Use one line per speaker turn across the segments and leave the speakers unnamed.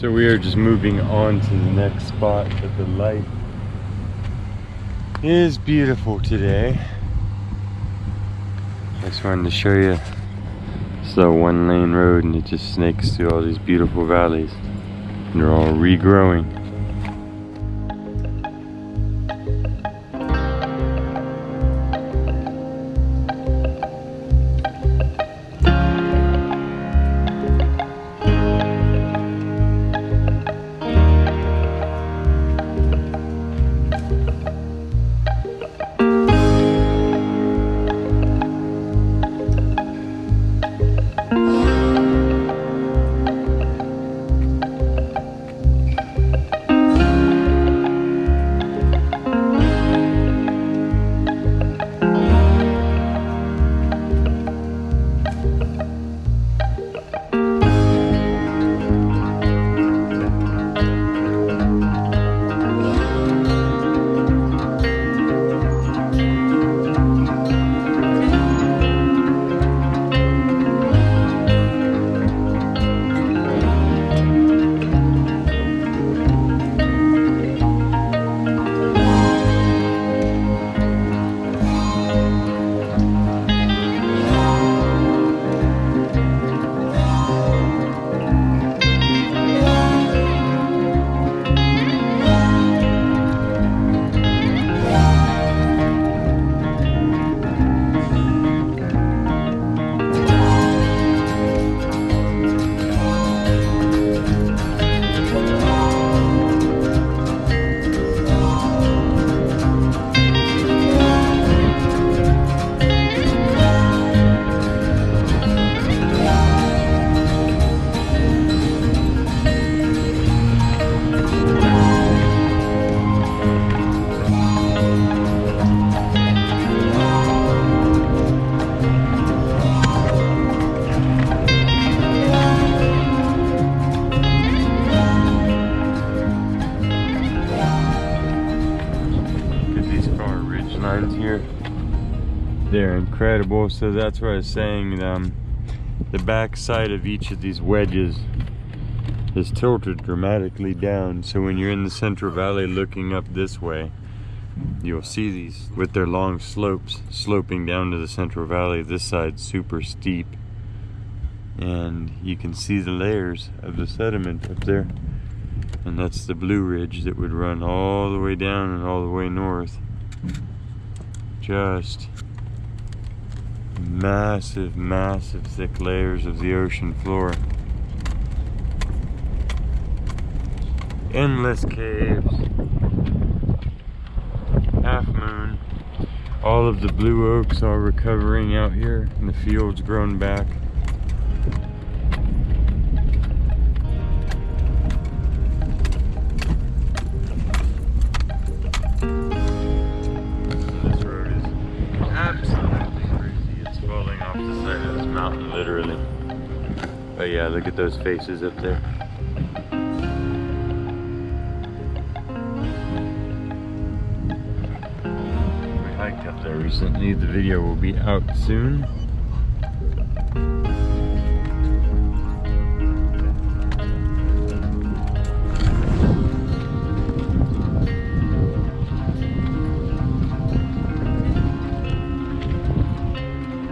So we are just moving on to the next spot, but the light is beautiful today. I just wanted to show you. It's a one-lane road and it just snakes through all these beautiful valleys. And they're all regrowing. Here, they're incredible. So that's what I was saying, the back side of each of these wedges is tilted dramatically down, so when you're in the Central Valley looking up this way, you'll see these with their long slopes sloping down to the Central Valley. This side's super steep and you can see the layers of the sediment up there, and that's the Blue Ridge that would run all the way down and all the way north. Just massive, massive thick layers of the ocean floor. Endless caves. Half moon. All of the blue oaks are recovering out here and the field's grown back. Literally. But yeah, look at those faces up there. We hiked up there recently. The video will be out soon.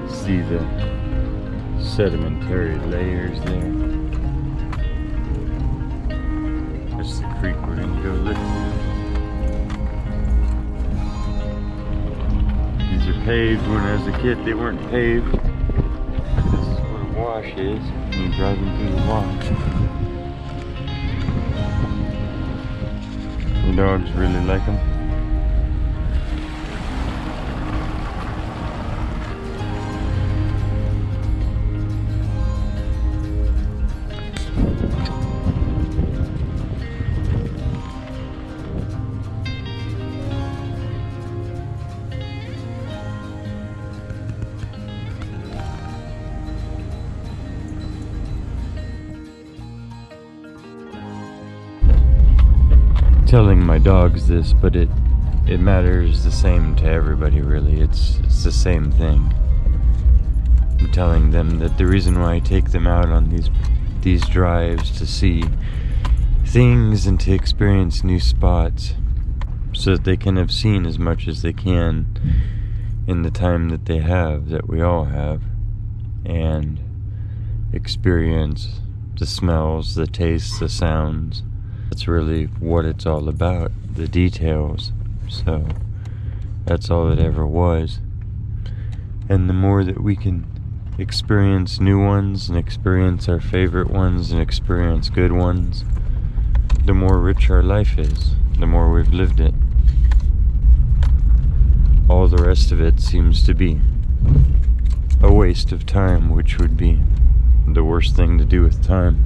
See the sedimentary layers there. That's the creek we're going to go look at. These are paved. When I was a kid they weren't paved. This is where the wash is. You're driving through the wash. The dogs really like them. Telling my dogs this, but it matters the same to everybody, really. It's the same thing. I'm telling them that the reason why I take them out on these drives to see things and to experience new spots so that they can have seen as much as they can in the time that they have, that we all have, and experience the smells, the tastes, the sounds. That's really what it's all about, the details. So that's all it ever was. And the more that we can experience new ones and experience our favorite ones and experience good ones, the more rich our life is, the more we've lived it. All the rest of it seems to be a waste of time, which would be the worst thing to do with time.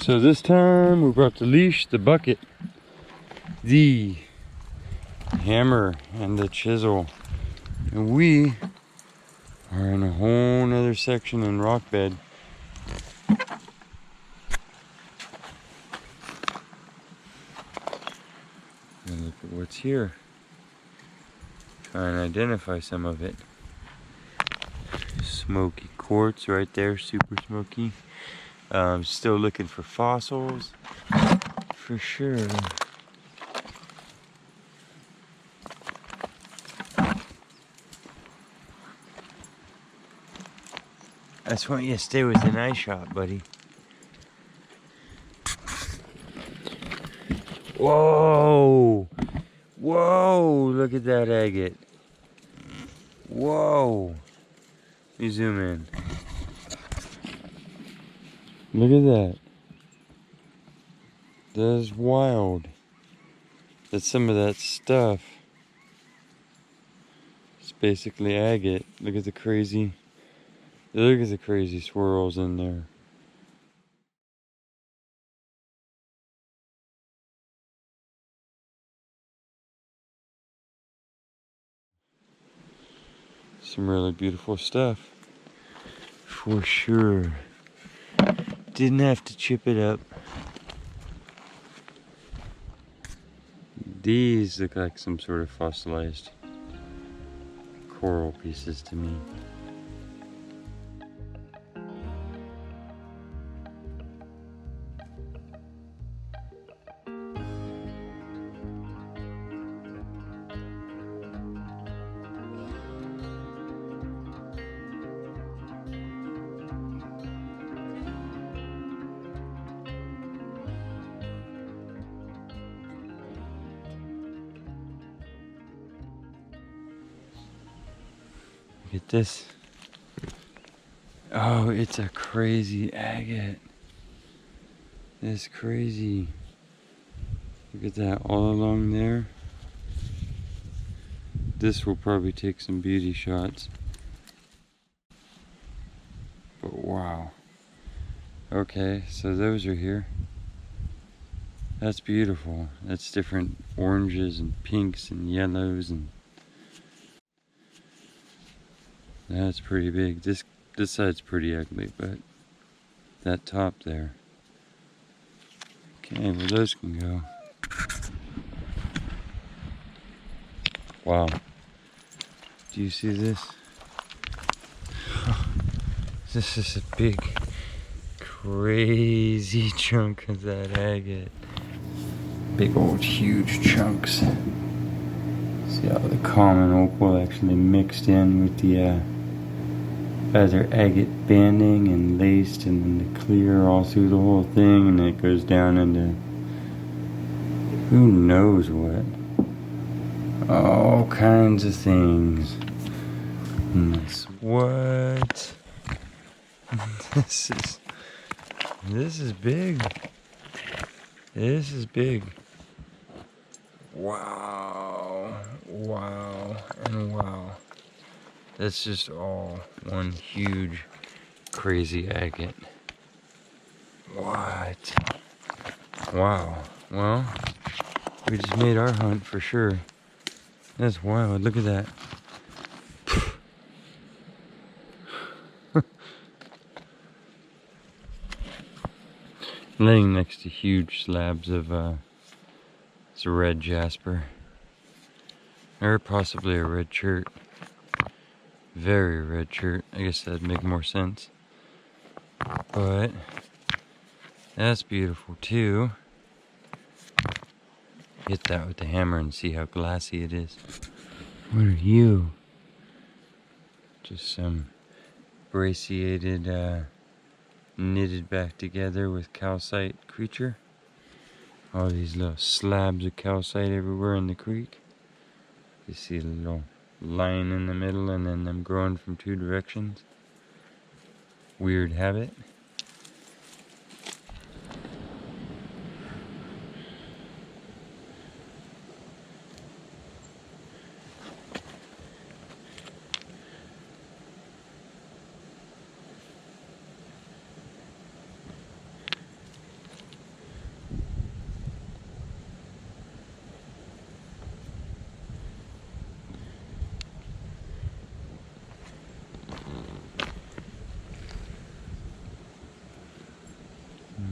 So this time we brought the leash, the bucket, the hammer, and the chisel. And we are in a whole nother section in rock bed. And look at what's here. Try and identify some of it. Smoky quartz right there, super smoky. Still looking for fossils, for sure. That's why you stay with an eye shot, buddy. Whoa! Whoa! Look at that agate. Whoa! Let me zoom in. Look at that. That is wild. That's some of that stuff. It's basically agate. Look at the crazy swirls in there. Some really beautiful stuff. For sure. Didn't have to chip it up. These look like some sort of fossilized coral pieces to me. Look at this. Oh, it's a crazy agate. It's crazy. Look at that all along there. This will probably take some beauty shots. But wow. Okay, so those are here. That's beautiful. That's different oranges and pinks and yellows, and that's pretty big. This side's pretty ugly, but that top there. Okay, well those can go. Wow. Do you see this? This is a big, crazy chunk of that agate. Big old huge chunks. See how the common opal actually mixed in with the other agate banding and laced, and then the clear all through the whole thing, and it goes down into who knows what. All kinds of things. What? This is big. This is big. Wow. Wow and wow. That's just all one huge crazy agate. What? Wow. Well, we just made our hunt for sure. That's wild. Look at that. Laying next to huge slabs of it's a red jasper, or possibly a red chert. Very red chert. I guess that'd make more sense. But That's beautiful too. Hit that with the hammer and see how glassy it is. What are you? Just some brachiated, knitted back together with calcite creature. All these little slabs of calcite everywhere in the creek. You see a little line in the middle and then them growing from two directions. Weird habit.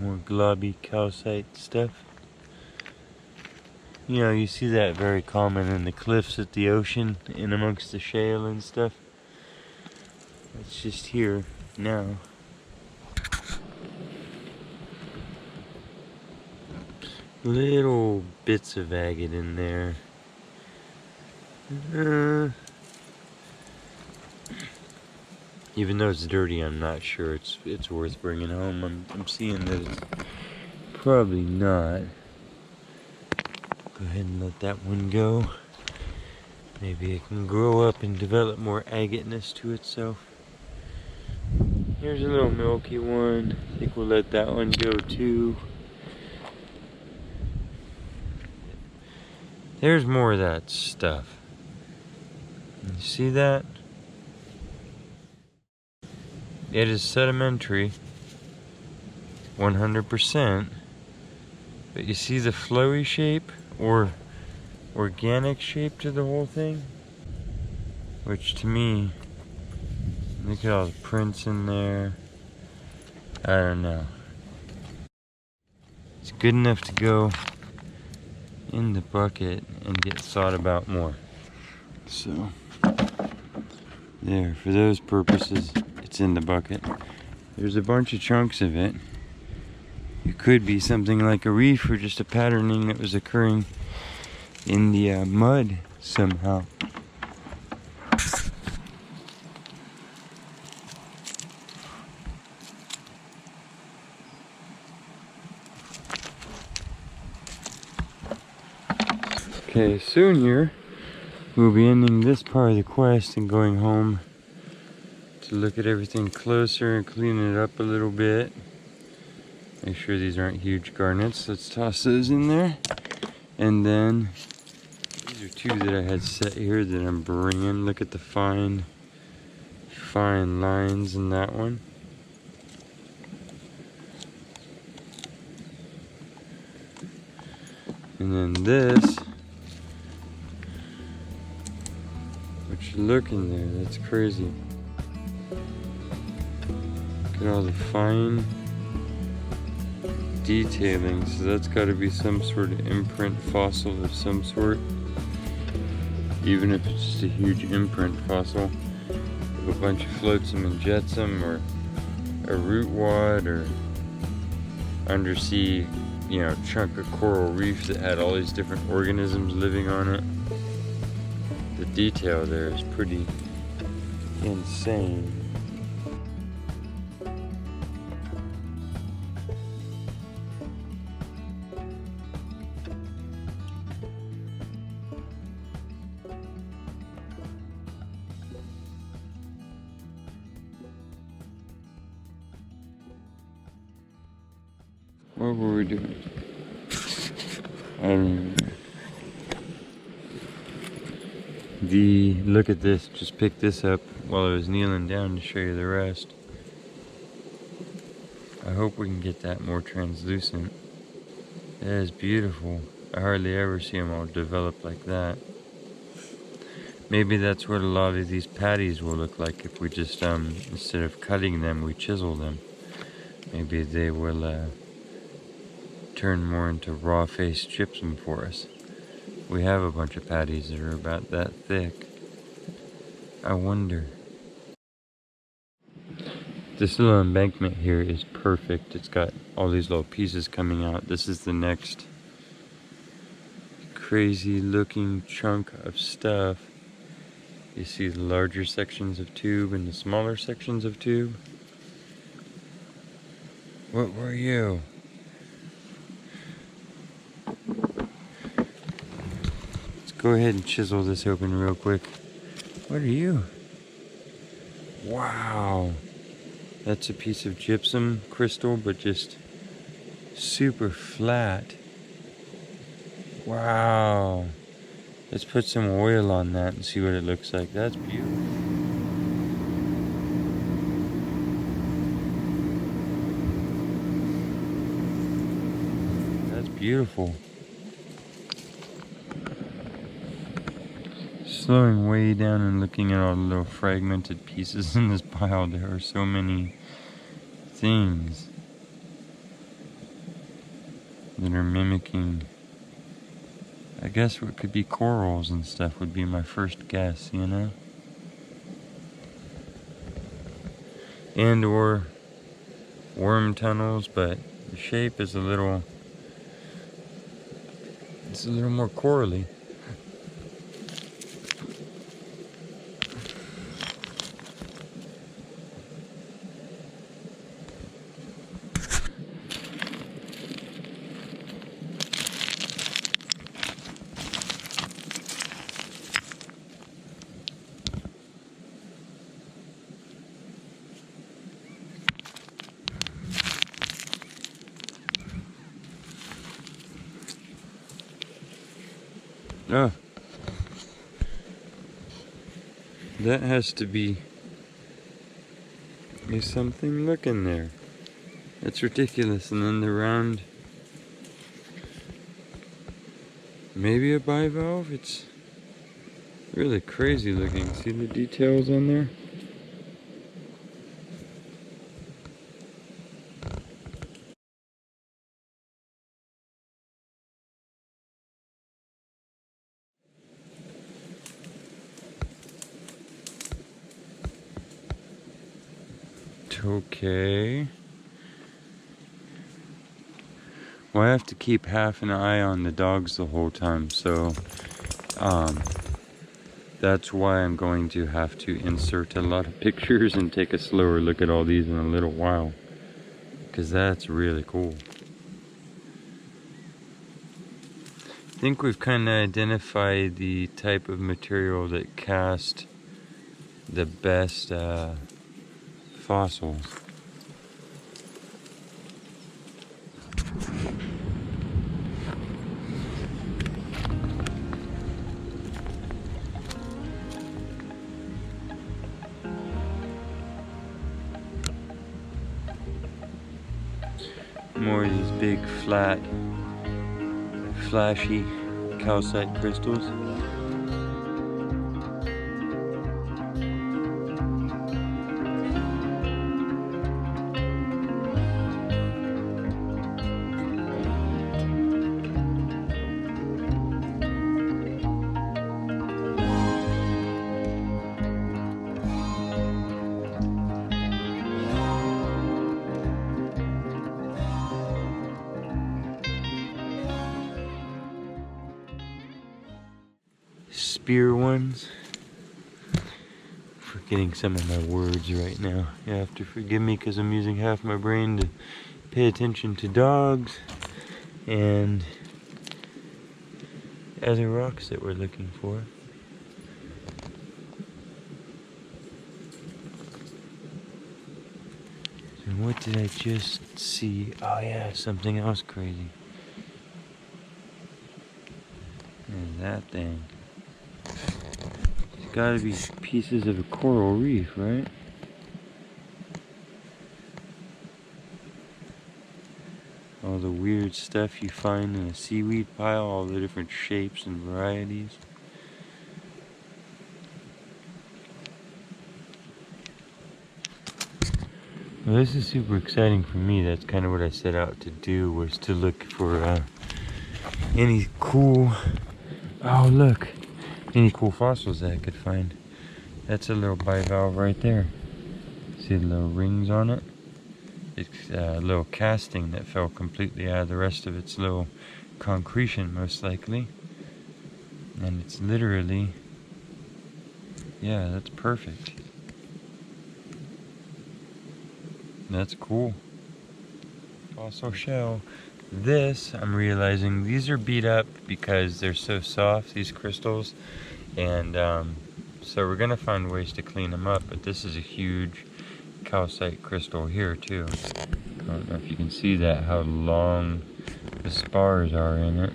More globby calcite stuff. You know, you see that very common in the cliffs at the ocean, in amongst the shale and stuff. It's just here now. Little bits of agate in there. Even though it's dirty, I'm not sure it's worth bringing home. I'm seeing that it's probably not. Go ahead and let that one go. Maybe it can grow up and develop more agateness to itself. Here's a little milky one. I think we'll let that one go too. There's more of that stuff. You see that? It is sedimentary, 100%. But you see the flowy shape or organic shape to the whole thing? Which to me, look at all the prints in there. I don't know. It's good enough to go in the bucket and get thought about more. So, there, for those purposes, it's in the bucket. There's a bunch of chunks of it. It could be something like a reef or just a patterning that was occurring in the mud somehow. Okay, soon here, we'll be ending this part of the quest and going home to look at everything closer and clean it up a little bit. Make sure these aren't huge garnets. Let's toss those in there. And then, these are two that I had set here that I'm bringing. Look at the fine lines in that one. And then this, look in there, that's crazy. Look at all the fine detailing. So that's got to be some sort of imprint fossil of some sort. Even if it's just a huge imprint fossil of a bunch of flotsam and jetsam, or a root wad, or undersea, you know, chunk of coral reef that had all these different organisms living on it. The detail there is pretty insane. What were we doing? I don't even know. Look at this, just picked this up while I was kneeling down to show you the rest. I hope we can get that more translucent. That is beautiful. I hardly ever see them all develop like that. Maybe that's what a lot of these patties will look like if we just, instead of cutting them, we chisel them. Maybe they will turn more into raw-faced gypsum for us. We have a bunch of patties that are about that thick. I wonder. This little embankment here is perfect. It's got all these little pieces coming out. This is the next crazy looking chunk of stuff. You see the larger sections of tube and the smaller sections of tube. What were you? Let's go ahead and chisel this open real quick. What are you? Wow. That's a piece of gypsum crystal, but just super flat. Wow. Let's put some oil on that and see what it looks like. That's beautiful. That's beautiful. Slowing way down and looking at all the little fragmented pieces in this pile. There are so many things that are mimicking, I guess what could be corals and stuff would be my first guess, you know? And or worm tunnels, but the shape is a little, it's a little more corally. Oh, that has to be something looking there. That's ridiculous. And then the round, maybe a bivalve. It's really crazy looking. See the details on there? Okay. Well, I have to keep half an eye on the dogs the whole time, so that's why I'm going to have to insert a lot of pictures and take a slower look at all these in a little while, because that's really cool. I think we've kind of identified the type of material that cast the best fossils. More of these big, flat, flashy calcite crystals. Spear ones. Forgetting some of my words right now. You have to forgive me because I'm using half my brain to pay attention to dogs and other rocks that we're looking for. So what did I just see? Oh yeah, something else crazy. And that thing. It's gotta be pieces of a coral reef, right? All the weird stuff you find in a seaweed pile, all the different shapes and varieties. Well, this is super exciting for me. That's kind of what I set out to do, was to look for any cool, oh look, any cool fossils that I could find. That's a little bivalve right there. See the little rings on it? It's a little casting that fell completely out of the rest of its little concretion, most likely. And it's literally, yeah, that's perfect. That's cool. Fossil shell. This, I'm realizing, these are beat up because they're so soft, these crystals. And so we're gonna find ways to clean them up, but this is a huge calcite crystal here too. I don't know if you can see that, how long the spars are in it.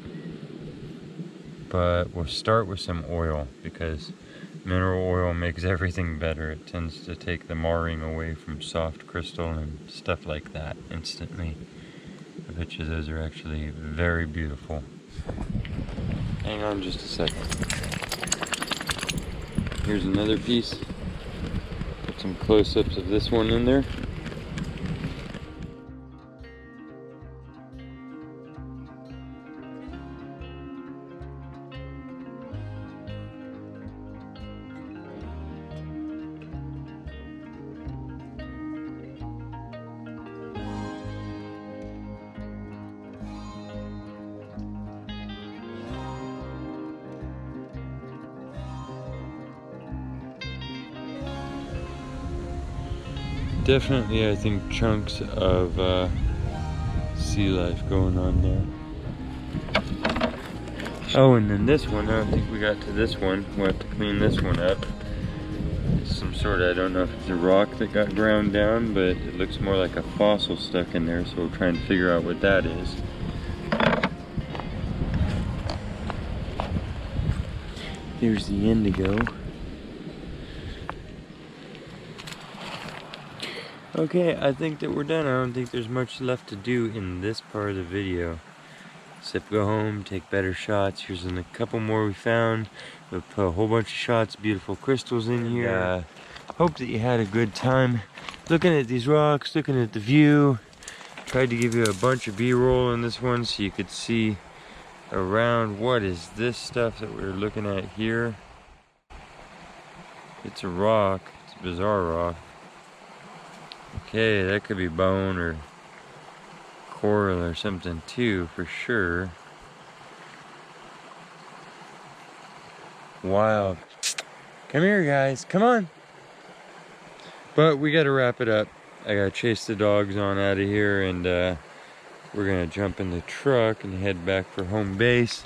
But we'll start with some oil because mineral oil makes everything better. It tends to take the marring away from soft crystal and stuff like that instantly. I bet you those are actually very beautiful. Hang on just a second. Here's another piece. Put some close-ups of this one in there. Definitely, I think, chunks of sea life going on there. Oh, and then this one, I don't think we got to this one. We'll have to clean this one up. It's some sort of, I don't know if it's a rock that got ground down, but it looks more like a fossil stuck in there, so we'll try and figure out what that is. Here's the indigo. Okay, I think that we're done. I don't think there's much left to do in this part of the video. Except go home, take better shots. Here's a couple more we found. We'll put a whole bunch of shots, beautiful crystals in here. Hope that you had a good time looking at these rocks, looking at the view. Tried to give you a bunch of B-roll in this one so you could see around. What is this stuff that we're looking at here? It's a rock. It's a bizarre rock. Okay, that could be bone or coral or something too, for sure. Wild. Come here, guys. Come on. But we gotta wrap it up. I gotta chase the dogs on out of here, and we're gonna jump in the truck and head back for home base.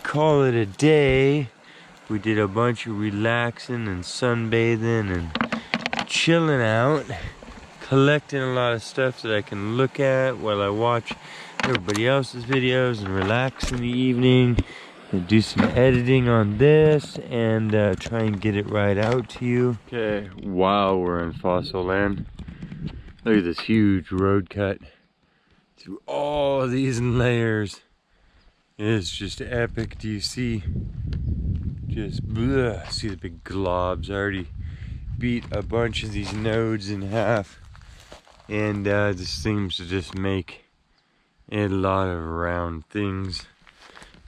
Call it a day. We did a bunch of relaxing and sunbathing and chilling out. Collecting a lot of stuff that I can look at while I watch everybody else's videos and relax in the evening and do some editing on this and try and get it right out to you. Okay, wow, we're in fossil land. Look at this huge road cut through all these layers. It's just epic. Do you see? Just bleh. See the big globs. I already beat a bunch of these nodes in half. And this seems to just make a lot of round things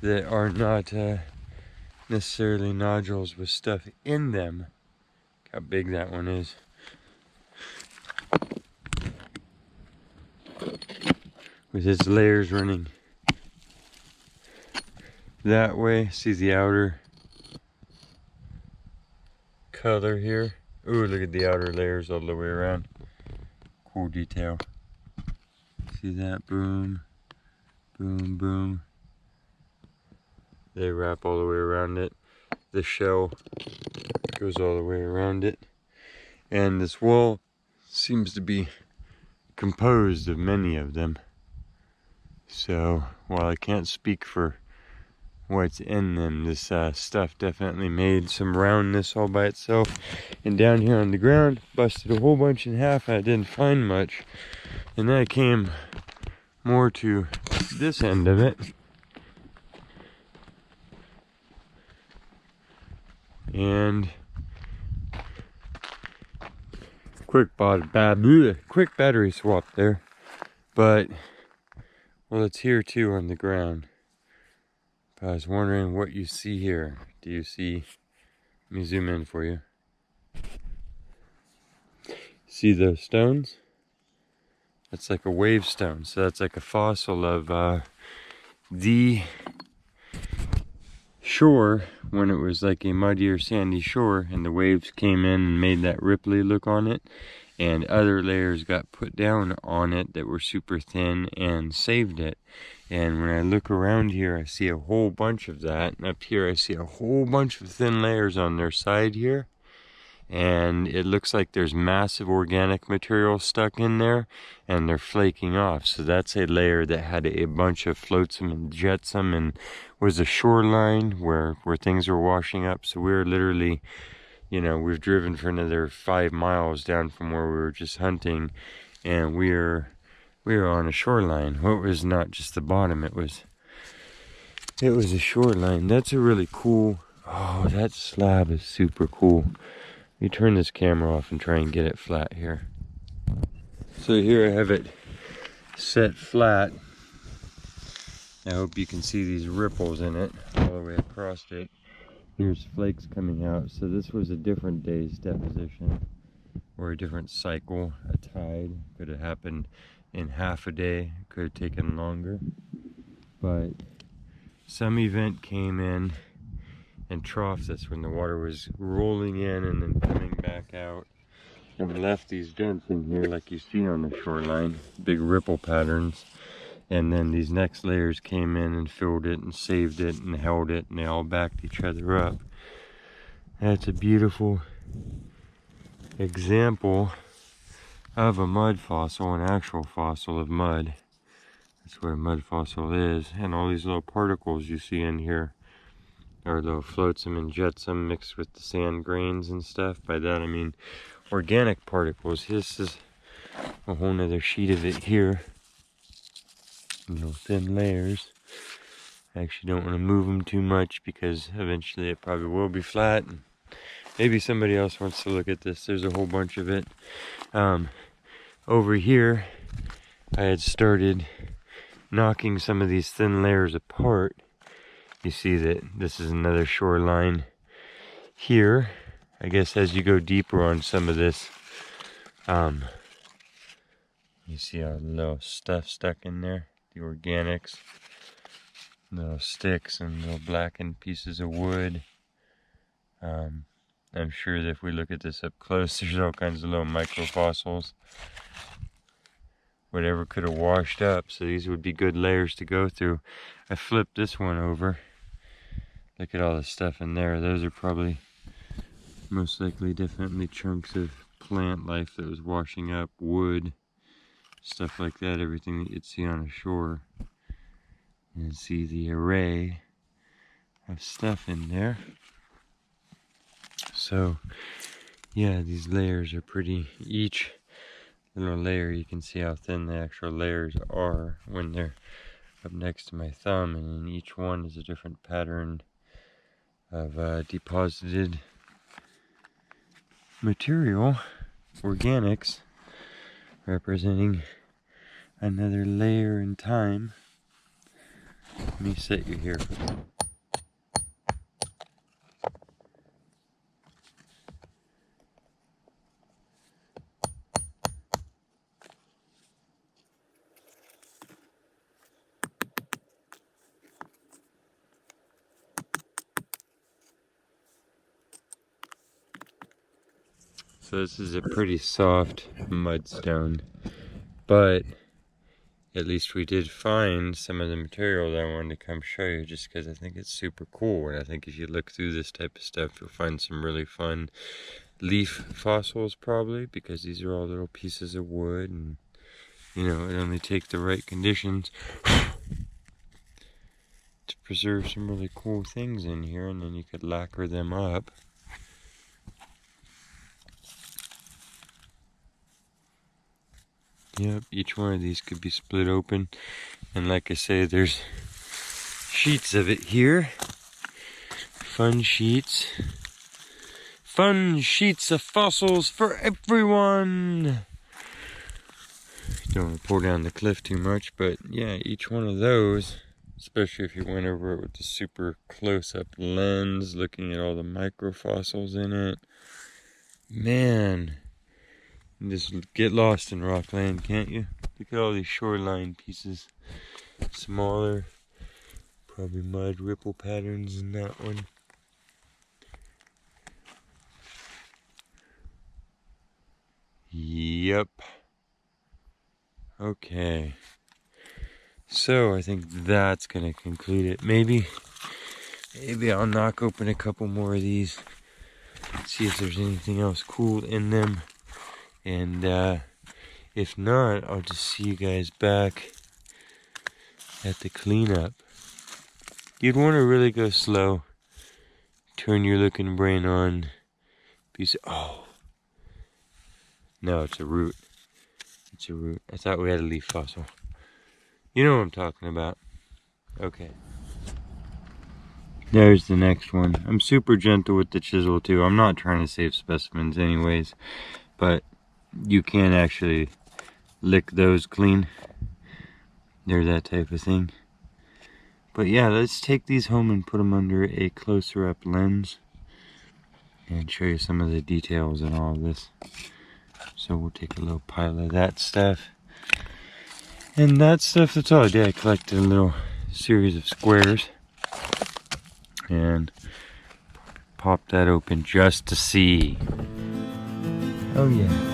that are not necessarily nodules with stuff in them. Look how big that one is. With its layers running that way. See the outer color here. Ooh, look at the outer layers all the way around. Cool detail. See that? Boom, boom, boom. They wrap all the way around it. The shell goes all the way around it. And this wall seems to be composed of many of them. So while I can't speak for what's in them, this stuff definitely made some roundness all by itself. And down here on the ground, busted a whole bunch in half. I didn't find much. And then I came more to this end of it. And quick battery swap there. But, well, it's here too on the ground. But I was wondering what you see here. Do you see? Let me zoom in for you. See those stones? That's like a wave stone. So that's like a fossil of the shore when it was like a muddy or sandy shore, and the waves came in and made that ripply look on it, and other layers got put down on it that were super thin and saved it. And when I look around here, I see a whole bunch of that, and up here I see a whole bunch of thin layers on their side here, and it looks like there's massive organic material stuck in there, and they're flaking off. So that's a layer that had a bunch of flotsam and jetsam and was a shoreline where things were washing up. So we're literally, you know, we've driven for another 5 miles down from where we were just hunting, and we were on a shoreline. Well, it was not just the bottom, it was a shoreline. That's a really cool, oh, that slab is super cool. Let me turn this camera off and try and get it flat here. So here I have it set flat. I hope you can see these ripples in it all the way across it. Here's flakes coming out. So this was a different day's deposition, or a different cycle. A tide could have happened in half a day, could have taken longer. But some event came in and troughed us when the water was rolling in and then coming back out, and left these dents in here like you see on the shoreline, big ripple patterns. And then these next layers came in and filled it and saved it and held it, and they all backed each other up. That's a beautiful example of a mud fossil, an actual fossil of mud. That's what a mud fossil is. And all these little particles you see in here are little flotsam and jetsam mixed with the sand grains and stuff. By that I mean organic particles. This is a whole nother sheet of it here. Little thin layers. I actually don't want to move them too much because eventually it probably will be flat. And maybe somebody else wants to look at this. There's a whole bunch of it. Over here, I had started knocking some of these thin layers apart. You see that this is another shoreline here. I guess as you go deeper on some of this, you see a little stuff stuck in there, the organics, little sticks and little blackened pieces of wood. I'm sure that if we look at this up close, there's all kinds of little microfossils. Whatever could have washed up, so these would be good layers to go through. I flipped this one over. Look at all the stuff in there. Those are probably most likely definitely chunks of plant life that was washing up, wood, stuff like that, everything that you'd see on a shore. And see the array of stuff in there. So yeah, these layers are pretty, each little layer, you can see how thin the actual layers are when they're up next to my thumb, and in each one is a different pattern of deposited material, organics, representing another layer in time. Let me set you here. So this is a pretty soft mudstone, but at least we did find some of the material that I wanted to come show you, just because I think it's super cool. And I think if you look through this type of stuff, you'll find some really fun leaf fossils probably, because these are all little pieces of wood, and you know, it only takes the right conditions to preserve some really cool things in here, and then you could lacquer them up. Yep, each one of these could be split open, and like I say, there's sheets of it here. Fun sheets of fossils for everyone. Don't want to pull down the cliff too much, but yeah, each one of those, especially if you went over it with the super close-up lens, looking at all the microfossils in it, man, And just get lost in rockland, can't you? Look at all these shoreline pieces. Smaller, probably mud ripple patterns in that one. Yep. Okay. So I think that's gonna conclude it. Maybe I'll knock open a couple more of these. See if there's anything else cool in them. And if not, I'll just see you guys back at the cleanup. You'd want to really go slow. Turn your looking brain on. Oh. No, it's a root. It's a root. I thought we had a leaf fossil. You know what I'm talking about. Okay. There's the next one. I'm super gentle with the chisel too. I'm not trying to save specimens anyways. But you can actually lick those clean. They're that type of thing. But yeah, let's take these home and put them under a closer up lens and show you some of the details and all of this. So we'll take a little pile of that stuff. And that stuff, that's all I did. I collected a little series of squares and popped that open just to see. Oh yeah.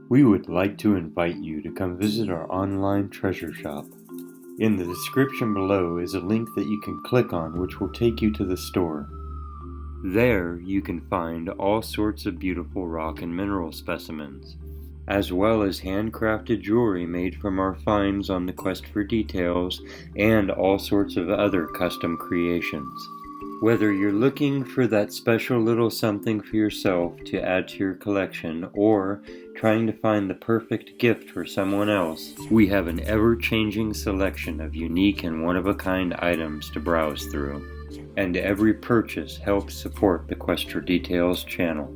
We would like to invite you to come visit our online treasure shop. In the description below is a link that you can click on which will take you to the store. There you can find all sorts of beautiful rock and mineral specimens, as well as handcrafted jewelry made from our finds on the quest for details and all sorts of other custom creations. Whether you're looking for that special little something for yourself to add to your collection or trying to find the perfect gift for someone else, we have an ever-changing selection of unique and one-of-a-kind items to browse through, and every purchase helps support the Quest for Details channel.